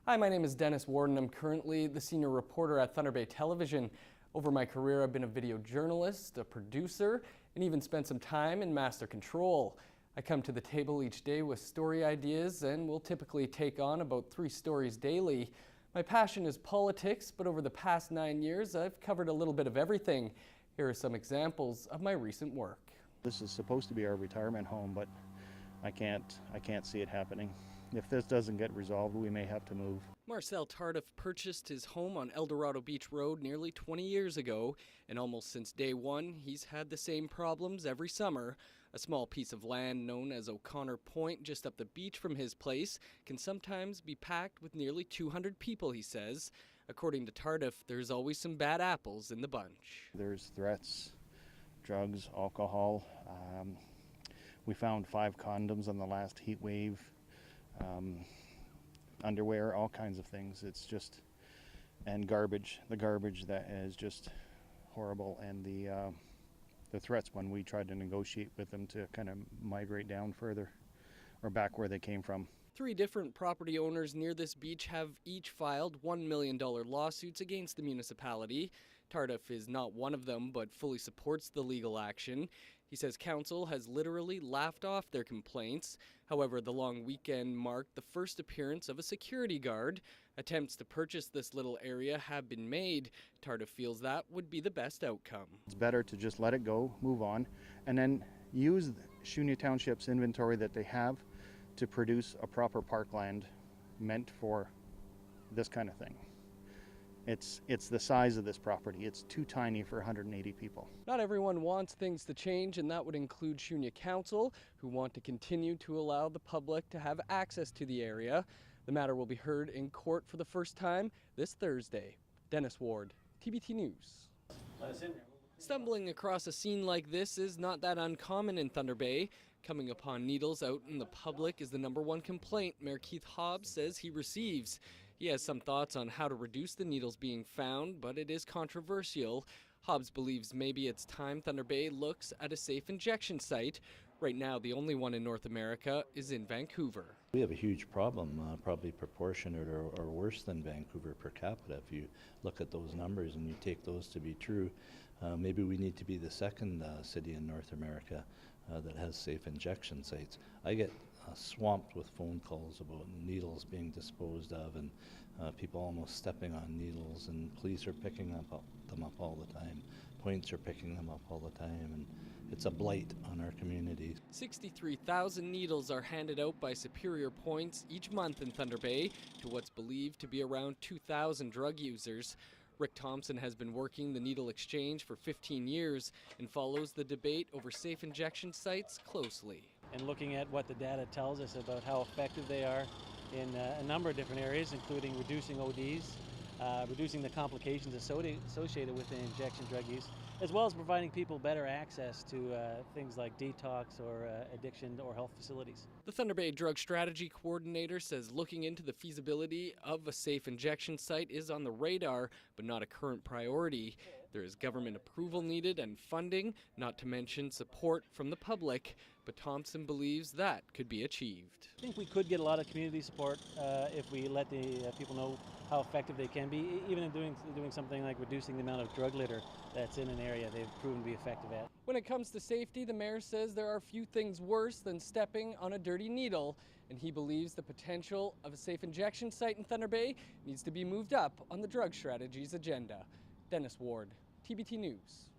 Hi, my name is Dennis Ward, and I'm currently the senior reporter at Thunder Bay Television. Over my career, I've been a video journalist, a producer, and even spent some time in master control. I come to the table each day with story ideas and will typically take on about 3 stories daily. My passion is politics, but over the past 9 years, I've covered a little bit of everything. Here are some examples of my recent work. This is supposed to be our retirement home, but I can't see it happening. If this doesn't get resolved, we may have to move. Marcel Tardif purchased his home on Eldorado Beach Road nearly 20 years ago, and almost since day one, he's had the same problems every summer. A small piece of land known as O'Connor Point just up the beach from his place can sometimes be packed with nearly 200 people, he says. According to Tardif, there's always some bad apples in the bunch. There's threats, drugs, alcohol. We found 5 condoms on the last heat wave. Underwear, all kinds of things. It's just, and garbage. The garbage that is just horrible, and the threats when we tried to negotiate with them to kind of migrate down further or back where they came from. 3 different property owners near this beach have each filed $1 million lawsuits against the municipality. Tardif is not one of them, but fully supports the legal action. He says council has literally laughed off their complaints. However, the long weekend marked the first appearance of a security guard. Attempts to purchase this little area have been made. Tardif feels that would be the best outcome. It's better to just let it go, move on, and then use Shunya Township's inventory that they have to produce a proper parkland meant for this kind of thing. It's the size of this property. It's too tiny for 180 people. Not everyone wants things to change, and that would include Shunya Council, who want to continue to allow the public to have access to the area. The matter will be heard in court for the first time this Thursday. Dennis Ward, TBT News. Stumbling across a scene like this is not that uncommon in Thunder Bay. Coming upon needles out in the public is the #1 complaint Mayor Keith Hobbs says he receives. He has some thoughts on how to reduce the needles being found, but it is controversial. Hobbs believes maybe it's time Thunder Bay looks at a safe injection site. Right now, the only one in North America is in Vancouver. We have a huge problem, probably proportionate or worse than Vancouver per capita. If you look at those numbers and you take those to be true, maybe we need to be the second city in North America that has safe injection sites. I get swamped with phone calls about needles being disposed of and people almost stepping on needles, and police are picking them up all the time. Points are picking them up all the time, and it's a blight on our community. 63,000 needles are handed out by Superior Points each month in Thunder Bay to what's believed to be around 2,000 drug users. Rick Thompson has been working the needle exchange for 15 years and follows the debate over safe injection sites closely. And looking at what the data tells us about how effective they are in a number of different areas, including reducing ODs, reducing the complications associated with the injection drug use, as well as providing people better access to things like detox or addiction or health facilities. The Thunder Bay Drug Strategy Coordinator says looking into the feasibility of a safe injection site is on the radar, but not a current priority. There is government approval needed and funding, not to mention support from the public, but Thompson believes that could be achieved. I think we could get a lot of community support if we let the people know how effective they can be, even in doing something like reducing the amount of drug litter that's in an area they've proven to be effective at. When it comes to safety, the mayor says there are few things worse than stepping on a dirty needle, and he believes the potential of a safe injection site in Thunder Bay needs to be moved up on the drug strategy's agenda. Dennis Ward, TBT News.